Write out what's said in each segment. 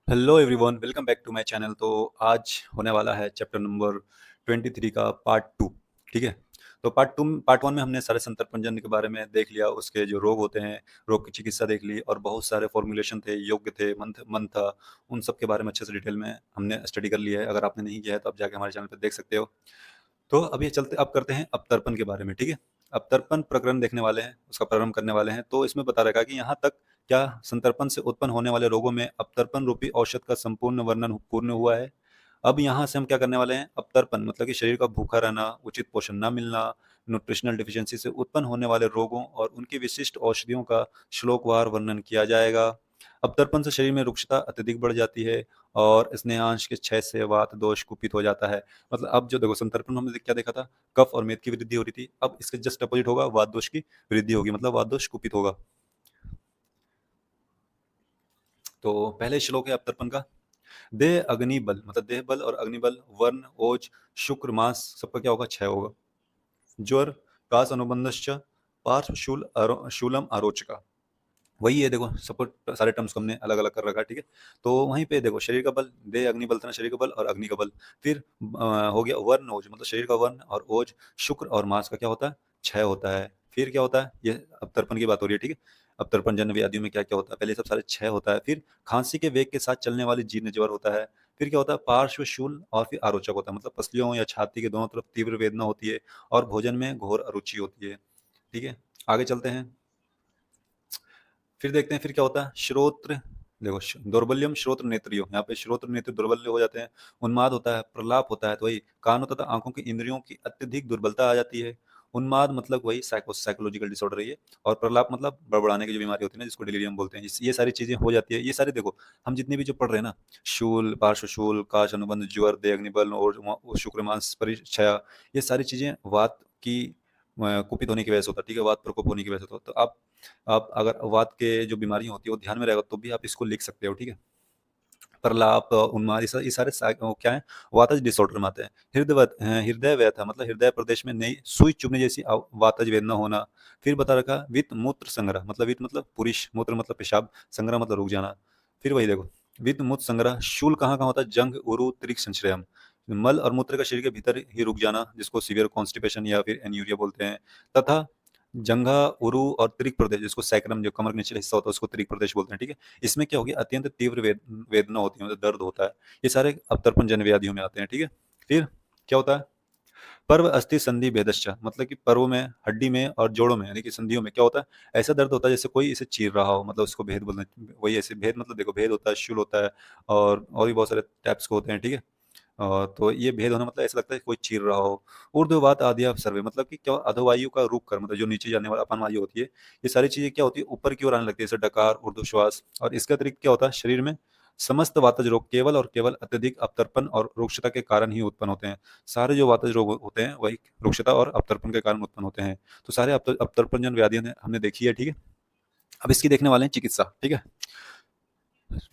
Hello everyone, welcome back to my channel. तो आज होने वाला है चैप्टर नंबर 23 का पार्ट 2। ठीक है। तो पार्ट 1 में हमने सारे संतर्पण के बारे में देख लिया, उसके जो रोग होते हैं, रोग की चिकित्सा देख ली, और बहुत सारे फॉर्मुलेशन थे, योग्य थे, मंथ था, उन सब के बारे में अच्छे से डिटेल में हमने स्टडी कर लिया है। अगर आपने नहीं किया है तो आप जाके हमारे चैनल पर देख सकते हो। तो अब करते हैं अवतर्पण के बारे में। ठीक है। अवतर्पण प्रकरण देखने वाले हैं, उसका प्रारंभ करने वाले हैं। तो इसमें बता रखा है कि यहाँ तक क्या संतर्पण से उत्पन्न होने वाले रोगों में अवतर्पण रूपी औषध का संपूर्ण वर्णन पूर्ण हुआ है। अब यहाँ से हम क्या करने वाले हैं, अवतर्पण मतलब कि शरीर का भूखा रहना, उचित पोषण न मिलना, न्यूट्रिशनल डिफिशियंसी से उत्पन्न होने वाले रोगों और उनकी विशिष्ट औषधियों का श्लोकवार वर्णन किया जाएगा। अवतर्पण से शरीर में रुक्षता अत्यधिक बढ़ जाती है और स्नेहांश के क्षय से वात दोष कुपित हो जाता है। मतलब अब जो देखो, संतर्पण में हमने क्या देखा था, कफ और मेद की वृद्धि हो रही थी। अब इसके जस्ट अपोजिट होगा, वात दोष की वृद्धि होगी, मतलब वात दोष कुपित होगा। तो पहले श्लोक है अवतर्पण का। देह अग्नि बल, मतलब देह बल और अग्निबल, वर्ण ओज शुक्र मास सबका क्या होगा, क्षय होगा। ज्वर कास अनुबंधश्च पार्श्व शूलम आरोचका, वही है। देखो सपोर्ट, सारे टर्म्स को हमने अलग अलग कर रखा है। ठीक है। तो वहीं पे देखो, शरीर का बल, देह अग्नि बल था ना, शरीर का बल और अग्नि का बल। फिर हो गया वर्ण ओज, मतलब शरीर का वर्ण और ओज, शुक्र और मास का क्या होता है, क्षय होता है। फिर क्या होता है, ये अवतर्पण की बात हो रही है। ठीक है। अवतर्पण जन्य व्याधियों में क्या क्या होता है, पहले सब सारे क्षय होता है। फिर खांसी के वेग के साथ चलने वाली जीर्ण ज्वर होता है। फिर क्या होता है, पार्श्व शूल, और फिर आरोचक होता है, मतलब पसलियों या छाती के दोनों तरफ तीव्र वेदना होती है और भोजन में घोर अरुचि होती है। ठीक है। आगे चलते हैं, फिर देखते हैं फिर क्या होता है। श्रोत्र, देखो दौर्बल्यम श्रोत्र नेत्रियो, यहाँ पे श्रोत्र नेत्र दुर्बल हो जाते हैं। उन्माद होता है, प्रलाप होता है, तो वही कानों तथा आंखों की इंद्रियों की अत्यधिक दुर्बलता आ जाती है। उन्माद मतलब वही साइकोलॉजिकल डिसऑर्डर है ये। और प्रलाप मतलब बड़बड़ाने की जो बीमारी होती है ना, जिसको डिलीरियम बोलते हैं, ये सारी चीजें हो जाती है। ये सारे देखो, हम जितने भी जो पढ़ रहे हैं ना, शूल, पार्श्व शूल, काश अनुबंध, ज्वर, दे अग्निबल और शुक्र मांस परिक्षया, ये सारी चीजें वात की कुपित होने की वजह से होता है। ठीक है, वात प्रकोप होने की वजह से होता है। तो आप अगर वात के जो बीमारियां होती है वो ध्यान में रहेगा तो भी आप इसको लिख सकते हो। ठीक है। प्रलाप, उन्माद, ये सारे वो क्या है, वातज डिसऑर्डर में आते हैं। हृदय व्यथा, मतलब हृदय प्रदेश में नई सुई चुभने जैसी वातज वेदना होना। फिर बता रखा वित्त मूत्र संग्रह, मतलब वित्त मतलब पुरुष, मूत्र मतलब पेशाब, संग्रह मतलब रुक जाना। फिर वही देखो, वित्त मूत्र संग्रह, शूल कहाँ कहाँ होता है, जंग उरु त्रिक संश्रयम, मल और मूत्र का शरीर के भीतर ही रुक जाना, जिसको सीवियर कॉन्स्टिपेशन या फिर एन्यूरिया बोलते हैं। तथा जंघा, उरु और त्रिक प्रदेश, जिसको सैक्रम, जो कमर का निचला हिस्सा होता है, उसको त्रिक प्रदेश बोलते हैं। ठीक है। इसमें क्या होगी, अत्यंत तीव्र वेदना होती है, मतलब दर्द होता है। ये सारे अवतर्पण जन व्याधियों में आते हैं। ठीक है। फिर क्या होता है, पर्व अस्थि संधि भेदश्च, मतलब कि पर्व में, हड्डी में और जोड़ों में, यानी कि संधियों में क्या होता है, ऐसा दर्द होता है जैसे कोई इसे चीर रहा हो, मतलब उसको भेद बोलते हैं। वही ऐसे भेद, मतलब देखो भेद होता है, शूल होता है, और भी बहुत सारे टाइप्स के होते हैं। ठीक है। तो ये भेद होना मतलब ऐसा लगता है कोई चीर रहा हो। ऊर्ध्ववात आदि सर्वे, मतलब कि क्या, अधोवायु का रुख कर, मतलब जो नीचे जाने वाला अपान वायु होती है, ये सारी चीजें क्या होती है, ऊपर की ओर आने लगती है, जैसे डकार, ऊर्ध्वश्वास। और इसका अतिरिक्त क्या होता है, शरीर में समस्त वातज रोग केवल और केवल अत्यधिक अवतर्पण और रुक्षता के कारण ही उत्पन्न होते हैं। सारे जो वातज रोग होते हैं वही रुक्षता और अवतर्पण के कारण उत्पन्न होते हैं। तो सारे अवतर्पण जन व्याधियां हमने देखी है। ठीक है। अब इसकी देखने वाले हैं चिकित्सा। ठीक है।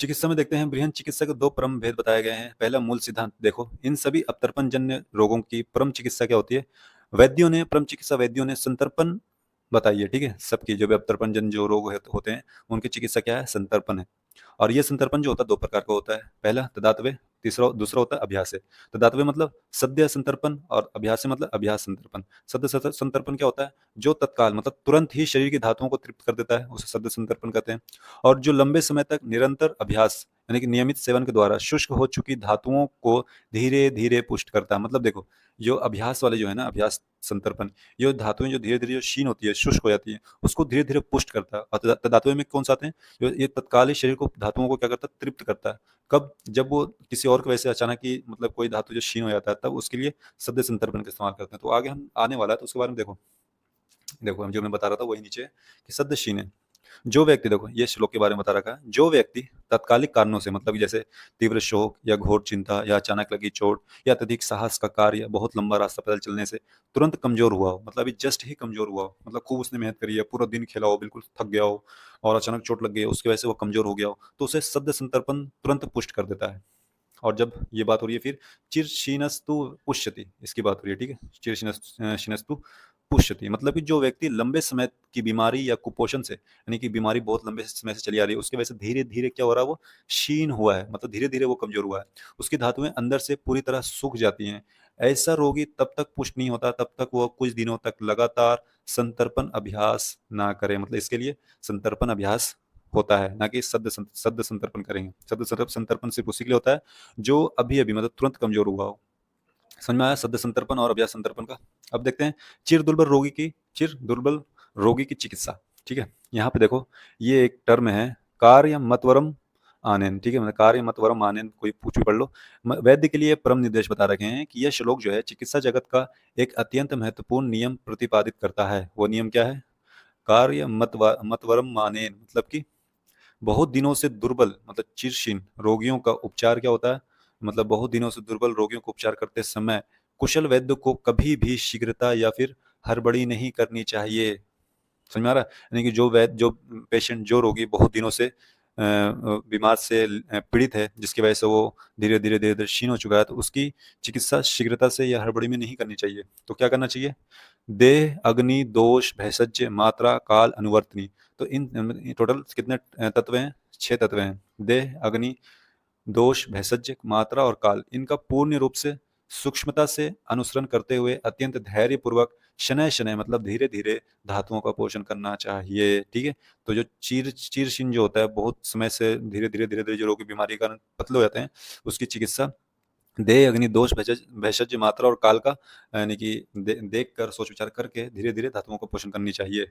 चिकित्सा में देखते हैं, बृहन चिकित्सा के दो परम भेद बताए गए हैं। पहला मूल सिद्धांत देखो, इन सभी अवतर्पण जन्य रोगों की परम चिकित्सा क्या होती है। वैद्यों ने संतर्पण बताई है। ठीक है। सबकी जो भी अवतर्पण जन जो रोग होते हैं, उनकी चिकित्सा क्या है, संतर्पण है। और ये संतर्पण जो होता है दो प्रकार का होता है। पहला तदात्वे, तीसरा दूसरा होता है अभ्यास है। तदात्वे मतलब सद्य संतर्पण, और अभ्यास से मतलब अभ्यास संतर्पण। सद्य संतर्पण क्या होता है, जो तत्काल मतलब तुरंत ही शरीर की धातुओं को तृप्त कर देता है, उसे सद्य संतर्पण कहते हैं। और जो लंबे समय तक निरंतर अभ्यास, यानी कि नियमित सेवन के द्वारा शुष्क हो चुकी धातुओं को धीरे धीरे पुष्ट करता है। मतलब देखो, जो अभ्यास वाले जो है ना, अभ्यास संतर्पण, ये धातुएं जो धीरे धीरे जो क्षीण होती है, शुष्क हो जाती है, उसको धीरे धीरे पुष्ट करता है। और तदात्वे में कौन सा आते हैं, जो ये तत्काल ही शरीर को, धातुओं को क्या करता है, तृप्त करता है। कब, जब वो किसी और को वैसे अचानक ही, मतलब कोई धातु जो क्षीण हो जाता है, तब उसके लिए सद्य संतर्पण का इस्तेमाल करते हैं। तो आगे हम आने वाला है, तो उसके बारे में देखो। देखो हम जो मैं बता रहा था वही नीचे है, कि सद्य क्षीण है। जो व्यक्ति, देखो ये श्लोक के बारे में बता रखा है, जो व्यक्ति तत्कालिक कारणों से, मतलब कि जैसे तीव्र शोक या घोर चिंता या अचानक लगी चोट या अत्यधिक साहस का कार्य, बहुत लंबा रास्ता पैदल चलने से तुरंत कमजोर हुआ हो, मतलब अभी जस्ट ही कमजोर हुआ हो, मतलब खूब उसने मेहनत करी है, पूरा दिन खेला हो, बिल्कुल थक गया हो, और अचानक चोट लग गई हो, उसकी वजह से वो कमजोर हो गया हो, तो उसे सद्य संतर्पण तुरंत पुष्ट कर देता है। और जब ये बात हो रही है, फिर चिर शीनस्तु पुष्यति, इसकी बात हो रही है। ठीक है। चिर शीनस्तु पुष्यति, मतलब कि जो व्यक्ति लंबे समय की बीमारी या कुपोषण से, यानी कि बीमारी बहुत लंबे समय से चली आ रही है, उसकी वजह से धीरे-धीरे क्या हो रहा है, वो क्षीण हुआ है, मतलब धीरे-धीरे वो कमज़ोर हुआ है। उसकी धातुएँ अंदर से पूरी तरह सूख जाती हैं। ऐसा रोगी तब तक पुष्ट नहीं होता, तब तक वो कुछ दिनों तक लगातार संतर्पण अभ्यास ना करे। मतलब इसके लिए संतर्पण अभ्यास होता है, ना कि सद्य संतर्पण करेंगे। संतर्पण सिर्फ़ उसी के लिए होता है, जो अभी-अभी मतलब तुरंत कमज़ोर हुआ हो। समझ में आया सद्य संतर्पण और अभ्यास संतर्पण का? अब देखते हैं चिर दुर्बल रोगी की चिकित्सा, ठीक है? यहाँ पे देखो, ये एक टर्म है, कार्यमतवरम आनेन, ठीक है? मतलब कार्यमतवरम आनेन, कोई कुछ भी पढ़ लो। वैद्य के लिए परम निर्देश बता रखे हैं कि यह श्लोक जो है चिकित्सा जगत का एक अत्यंत महत्वपूर्ण नियम प्रतिपादित करता है। वो नियम क्या है? मतवरम मानेन, मतलब कि बहुत दिनों से दुर्बल, मतलब चिरशीन रोगियों का उपचार क्या होता है? मतलब बहुत दिनों से दुर्बल रोगियों को उपचार करते समय कुशल वैद्य को कभी भी शीघ्रता या फिर हड़बड़ी नहीं करनी चाहिए। समझ में आ रहा है? यानी कि जो पेशेंट, जो रोगी बहुत दिनों से बीमार से पीड़ित है, जिसकी वजह से वो धीरे-धीरे क्षीण हो चुका है, तो उसकी चिकित्सा शीघ्रता से या हड़बड़ी में नहीं करनी चाहिए। तो क्या करना चाहिए? देह, अग्नि, दोष, भैषज, मात्रा, काल, अनुवर्तनी। तो इन टोटल कितने तत्व हैं? 6 तत्व हैं। देह, अग्नि, दोष, भैषज, मात्रा और काल। इनका पूर्ण रूप से सूक्ष्मता से अनुसरण करते हुए अत्यंत धैर्यपूर्वक शनैः-शनैः, मतलब धीरे-धीरे धातुओं का पोषण करना चाहिए, ठीक है? तो जो चीरशीन जो होता है, बहुत समय से धीरे-धीरे जो रोग की बीमारी के कारण पतले हो जाते हैं, उसकी चिकित्सा देह, अग्नि, दोष, भैषज, मात्रा और काल का, यानी कि देख कर, सोच विचार करके धीरे-धीरे धातुओं का पोषण करनी चाहिए।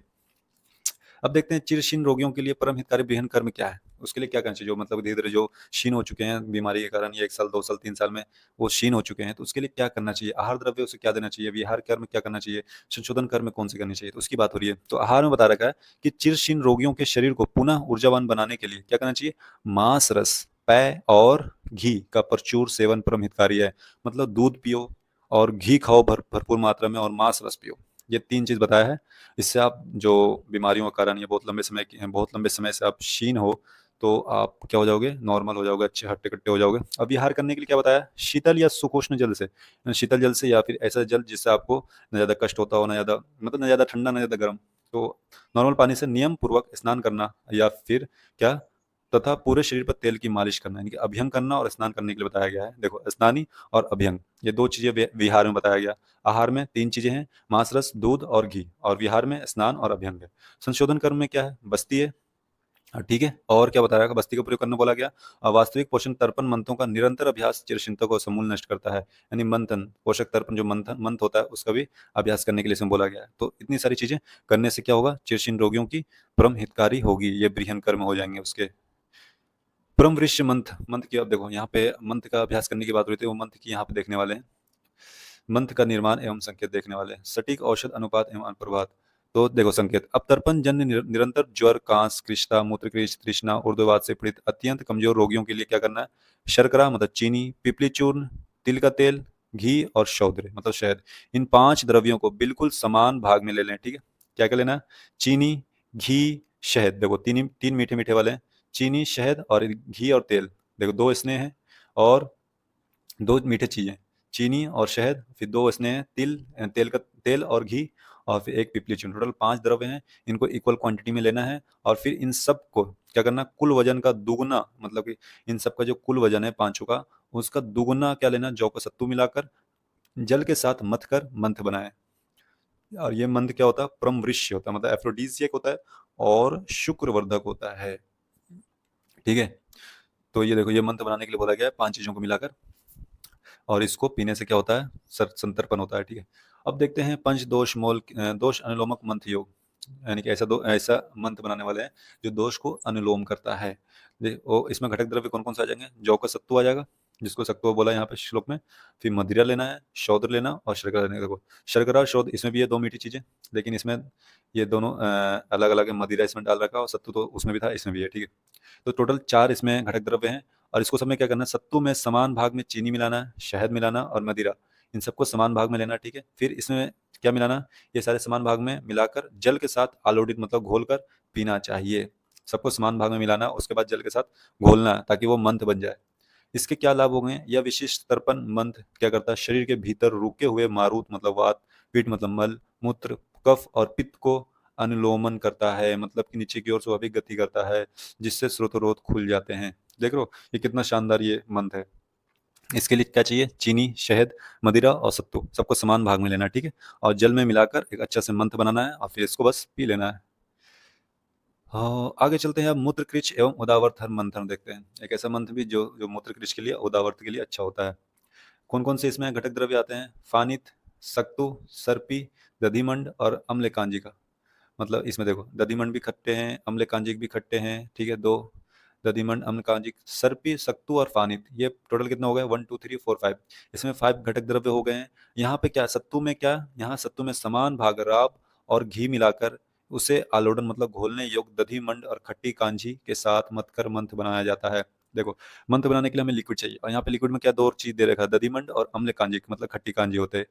अब देखते हैं चिरशीन रोगियों के लिए परम हितकारी बृहन कर्म क्या है? उसके लिए क्या करना चाहिए? जो मतलब धीरे-धीरे जो क्षीण हो चुके हैं बीमारी के कारण, ये 1 साल, 2 साल, 3 साल में वो क्षीण हो चुके हैं, तो उसके लिए क्या करना चाहिए? आहार द्रव्य उसे क्या देना चाहिए? विहार कर्म क्या करना चाहिए? संशोधन कर्म कौन से करने चाहिए? तो उसकी बात हो रही है। तो आहार में बता रखा है कि चिरशीन रोगियों के शरीर को पुनः ऊर्जावान बनाने के लिए क्या करना चाहिए? मांस रस, पेय और घी का प्रचुर सेवन परम हितकारी है। मतलब दूध पियो और घी खाओ भरपूर मात्रा में, और मांस रस पियो। ये 3 चीज़ बताया है। इससे आप जो बीमारियों के कारण या बहुत लंबे समय से आप क्षीण हो, तो आप क्या हो जाओगे? नॉर्मल हो जाओगे, अच्छे हट्टे-कट्टे हो जाओगे। अब विहार करने के लिए क्या बताया? शीतल या सुकोष्ण जल से। शीतल जल से या फिर ऐसा जल जिससे आपको ना ज़्यादा कष्ट होता हो, ना ज़्यादा, मतलब ना ज़्यादा ठंडा, ना ज़्यादा गर्म। तो नॉर्मल पानी से नियम पूर्वक स्नान करना, या फिर क्या, तथा पूरे शरीर पर तेल की मालिश करना, यानी कि अभ्यंग करना और स्नान करने के लिए बताया गया है। देखो, स्नानी और अभ्यंग, ये 2 चीज़ें विहार में बताया गया। आहार में 3 चीज़ें हैं, मांस रस, दूध और घी, और विहार में स्नान और अभ्यंग है। संशोधन कर्म में क्या है? बस्ती है, ठीक है? और क्या बताया गया? बस्ती का प्रयोग करने बोला गया। वास्तविक पोषण तर्पण मंत्रों का निरंतर अभ्यास चिरशीलता को समूल नष्ट करता है। यानी मंथन, पोषक तर्पण जो मंत्र होता है, उसका भी अभ्यास करने के लिए इसमें बोला गया है। तो इतनी सारी चीज़ें करने से क्या होगा? चिरशील रोगियों की परम हितकारी होगी, ये बृहन कर्म हो जाएँगे उसके। परम वृश्य मंत्र की, अब देखो यहाँ पे मंत्र का अभ्यास करने की बात हुई थी, वो मंत्र की यहाँ पे देखने वाले हैं। मंत्र का निर्माण एवं संकेत देखने वाले हैं। सटीक औषध अनुपात एवं अनुप्रभात। तो देखो संकेत, अब तर्पण जन्य निरंतर ज्वर, कांस, कृष्णा, मूत्रकृष्ट, तृष्णा, उर्ध्ववात से पीड़ित अत्यंत कमजोर रोगियों के लिए क्या करना है? शर्करा मतलब चीनी, पिपली चूर्ण, तिल का तेल, घी और शौद्र मतलब शहद, इन 5 द्रव्यों को बिल्कुल समान भाग में ले लें, ठीक है? क्या क्या लेना है? चीनी, घी, शहद। देखो 3 मीठे-मीठे वाले हैं। चीनी, शहद और घी और तेल। देखो 2 स्नेह हैं और 2 मीठे चीज़ें, चीनी और शहद, फिर 2 स्नेह तेल और घी, और फिर 1 पिपली चूर्ण। टोटल 5 द्रव्य हैं, इनको इक्वल क्वांटिटी में लेना है, और फिर इन सबको क्या करना? कुल वज़न का दुगुना, मतलब कि इन सब का जो कुल वज़न है पाँचों का, उसका दुगुना क्या लेना? जौ का सत्तू मिलाकर जल के साथ मथ कर मंत्र बनाएँ। और ये मंत्र क्या होता है? परमवृश्य होता है, मतलब एफ्रोडीसियक होता है और शुक्रवर्धक होता है, ठीक है? तो ये देखो, ये मंत्र बनाने के लिए बोला गया है 5 चीज़ों को मिलाकर, और इसको पीने से क्या होता है? संतर्पण होता है, ठीक है? अब देखते हैं दोष अनुलोमक मंत्र योग, यानी कि ऐसा मंत्र बनाने वाले हैं जो दोष को अनुलोम करता है। इसमें घटक द्रव्य कौन कौन से आ जाएंगे? जौ का सत्तू आ जाएगा, जिसको सत्तू बोला यहाँ पे श्लोक में। फिर मदिरा लेना है, शौद्र लेना और शर्करा लेना है। देखो, शर्करा और शौद्र इसमें भी है 2 मीठी चीजें, लेकिन इसमें ये दोनों अलग अलग है। मदिरा इसमें डाल रखा है और सत्तू तो उसमें भी था, इसमें भी है, ठीक है? तो टोटल 4 इसमें घटक द्रव्य हैं, और इसको सब में क्या करना है? सत्तू में समान भाग में चीनी मिलाना है, शहद मिलाना और मदिरा, इन सबको समान भाग में लेना है, ठीक है? फिर इसमें क्या मिलाना? ये सारे समान भाग में मिलाकर जल के साथ आलोडित मतलब घोलकर पीना चाहिए। सबको समान भाग में मिलाना, उसके बाद जल के साथ घोलना है, ताकि वो मंत्र बन जाए। इसके क्या लाभ हो गए? यह विशिष्ट तर्पण मंत्र क्या करता है? शरीर के भीतर रुके हुए मारुत मतलब वात, पीठ मतलब मल, मूत्र, कफ और पित्त को अनुलोमन करता है, मतलब कि नीचे की ओर स्वाभाविक गति करता है, जिससे स्रोत खुल जाते हैं। देख रहे हो ये कितना शानदार ये मंत्र है। इसके लिए क्या चाहिए? चीनी, शहद, मदिरा और सत्तू सबको समान भाग में लेना है, ठीक है? और जल में मिलाकर एक अच्छा से मंत्र बनाना है और फिर इसको बस पी लेना है। हाँ, आगे चलते हैं। अब मूत्रकृच एवं उदावर्त मंथन देखते हैं। एक ऐसा मंत्र भी जो जो मूत्रकृच के लिए, उदावर्त के लिए अच्छा होता है। कौन कौन से इसमें घटक द्रव्य आते हैं? फानित, सक्तु, सर्पी, दधिमंड और अम्लकांजिका। मतलब इसमें देखो दधिमंड भी खट्टे हैं, अम्लकांजिक भी खट्टे हैं, ठीक है? दो दधिमंड, अम्लकांजिक, सर्पी, सक्तु और फानित, ये टोटल कितना हो गया? 1 2 3 4 5। इसमें 5 घटक द्रव्य हो गए हैं। यहाँ पे क्या सत्तू में, क्या यहाँ सत्तू में समान भाग राब और घी मिलाकर उसे आलोडन मतलब घोलने योग्य दधिमंड और खट्टी कांजी के साथ मथकर मंत्र बनाया जाता है। देखो मंत्र बनाने के लिए हमें लिक्विड चाहिए, और यहाँ पे लिक्विड में क्या दो चीज दे रखा है? दधिमंड और अम्लकांजिक मतलब खट्टी कांजी होते हैं,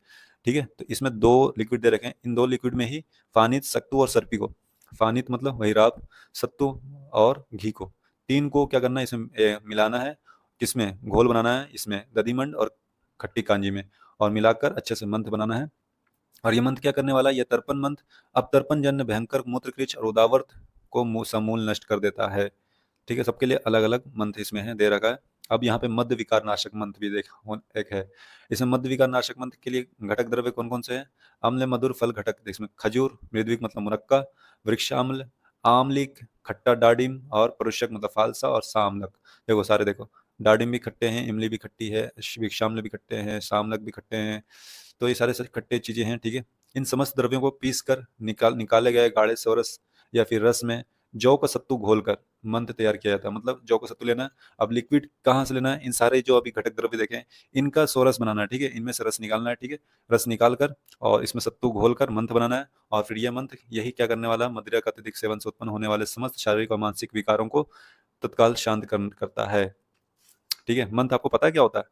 ठीक है? तो इसमें दो लिक्विड दे रखे हैं। इन दो लिक्विड में ही फानित, सत्तू और सर्पी को, फानित मतलब वही राब, सत्तू और घी को, तीन को क्या करना है? इसमें मिलाना है। किसमें? घोल बनाना है इसमें दधिमंड और खट्टी कांजी में, और मिलाकर अच्छे से मंत्र बनाना है। और ये मंत्र क्या करने वाला है? ये तर्पण मंत्र अब तर्पण जन्य भयंकर मूत्रकृच और उदावर्त को समूल नष्ट कर देता है, ठीक है? सबके लिए अलग अलग मंत्र इसमें है, दे रखा है। अब यहाँ पे मध्य विकार नाशक मंत्र भी एक है। इसमें मध्य विकार नाशक मंत्र के लिए घटक द्रव्य कौन कौन से हैं? अम्ल मधुर फल घटक, इसमें खजूर, मृद्विक मतलब मुनक्का, वृक्षाम्ल, आमलिक, खट्टा डाडिम और परुषक मतलब फालसा और सामलक। देखो सारे देखो, डाडिम भी खट्टे हैं, इमली भी खट्टी है, वृक्षाम्ल भी खट्टे हैं, सामलक भी खट्टे हैं। तो ये सारे खट्टे चीजें हैं, ठीक है? इन समस्त द्रव्यों को पीस कर निकाले गए गाढ़े सोरस या फिर रस में जौ का सत्तू घोलकर मंत्र तैयार किया जाता है। मतलब जौ का सत्तू लेना है। अब लिक्विड कहाँ से लेना है? इन सारे जो अभी घटक द्रव्य देखे हैं, इनका सोरस बनाना है, ठीक है? इनमें से रस निकालना है, ठीक है? रस निकाल कर और इसमें सत्तू घोलकर मंत्र बनाना है। और फिर यह मंत्र यही क्या करने वाला है? मदिरा का अत्यधिक सेवन से उत्पन्न होने वाले समस्त शारीरिक और मानसिक विकारों को तत्काल शांत करता है, ठीक है? मंत्र आपको पता है क्या होता है?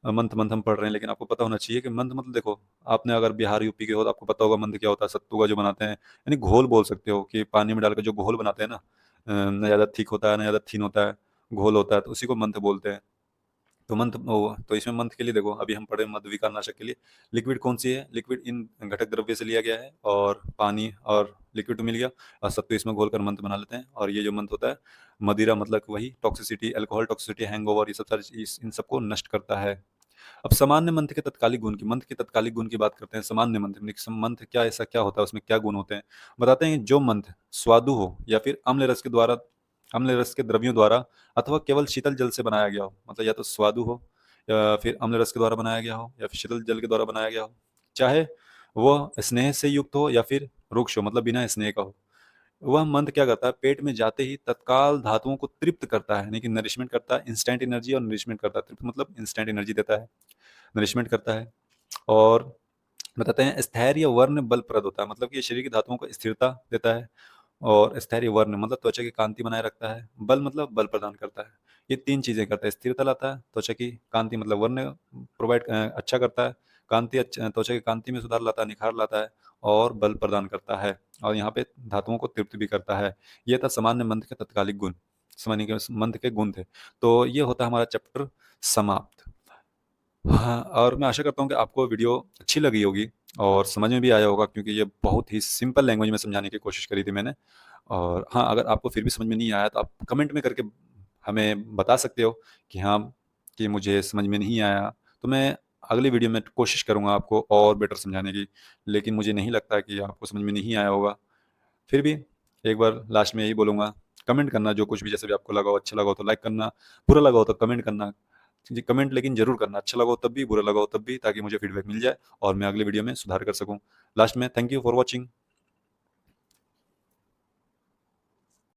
मंत्र मंथ हम पढ़ रहे हैं, लेकिन आपको पता होना चाहिए कि मंत्र मतलब देखो, आपने अगर बिहार यूपी के हो तो आपको पता होगा मंत्र क्या होता है। सत्तू का जो बनाते हैं, यानी घोल बोल सकते हो, कि पानी में डालकर जो घोल बनाते हैं ना, ना ज़्यादा थिक होता है ना ज़्यादा थीन होता है, घोल होता है, तो उसी को मंत्र बोलते हैं। तो मंत्र वो तो इसमें मंत्र के लिए देखो, अभी हम पढ़े मध्य विकार नाशक के लिए लिक्विड कौन सी है? लिक्विड इन घटक द्रव्य से लिया गया है, और पानी और लिक्विड तो मिल गया, और सत्तू इसमें घोल कर मंत्र बना लेते हैं। और ये जो मंत्र होता है मदिरा, मतलब वही टॉक्सिसिटी, अल्कोहल टॉक्सिसिटी, हैंगओवर, ये सब सारी इन सबको नष्ट करता है। अब सामान्य मंत्र के तत्कालिक गुण की, मंत्र के तत्कालिक गुण की बात करते हैं। सामान्य मंत्र मंत्र क्या, ऐसा क्या होता है, उसमें क्या गुण होते हैं? बताते हैं। जो मंत्र स्वादु हो या फिर अम्ल रस के द्रव्यों द्वारा अथवा केवल शीतल जल से बनाया गया हो, मतलब या तो स्वादु हो या फिर अम्ल रस के द्वारा बनाया गया हो या फिर शीतल जल के द्वारा बनाया गया हो, चाहे वह स्नेह से युक्त हो या फिर रुक्ष हो, मतलब बिना स्नेह का हो, वह मंत्र क्या करता है? पेट में जाते ही तत्काल धातुओं को तृप्त करता है, यानी कि नरिशमेंट करता है, इंस्टेंट एनर्जी और नरिशमेंट करता है। तृप्त मतलब इंस्टेंट एनर्जी देता है, नरिशमेंट करता है। और बताते हैं स्थैर्य वर्ण बलप्रद होता है, मतलब कि ये शरीर की धातुओं को स्थिरता देता है। और स्थैर्य वर्ण मतलब त्वचा की कांति बनाए रखता है। बल मतलब बल प्रदान करता है। ये तीन चीजें करता है। स्थिरता लाता है, त्वचा की कांति मतलब वर्ण प्रोवाइड अच्छा करता है, कांति अच्छा, त्वचा की कांति में सुधार लाता है, निखार लाता है, और बल प्रदान करता है, और यहाँ पे धातुओं को तृप्त भी करता है। ये था सामान्य मंत्र के तत्कालिक गुण, सामान्य के मंत्र के गुण थे। तो ये होता है हमारा चैप्टर समाप्त। हाँ, और मैं आशा करता हूँ कि आपको वीडियो अच्छी लगी होगी और समझ में भी आया होगा, क्योंकि ये बहुत ही सिंपल लैंग्वेज में समझाने की कोशिश करी थी मैंने। और हाँ, अगर आपको फिर भी समझ में नहीं आया तो आप कमेंट में करके हमें बता सकते हो कि हाँ, कि मुझे समझ में नहीं आया। तो मैं अगली वीडियो में कोशिश करूँगा आपको और बेटर समझाने की, लेकिन मुझे नहीं लगता कि आपको समझ में नहीं आया होगा। फिर भी एक बार लास्ट में यही बोलूँगा, कमेंट करना जो कुछ भी, जैसे भी आपको लगा हो, अच्छा लगा हो तो लाइक करना, बुरा लगा हो तो कमेंट करना। जी, कमेंट लेकिन ज़रूर करना, अच्छा लगा हो तब भी, बुरा लगा हो तब भी, ताकि मुझे फीडबैक मिल जाए और मैं अगली वीडियो में सुधार कर सकूँ। लास्ट में थैंक यू फॉर वॉचिंग।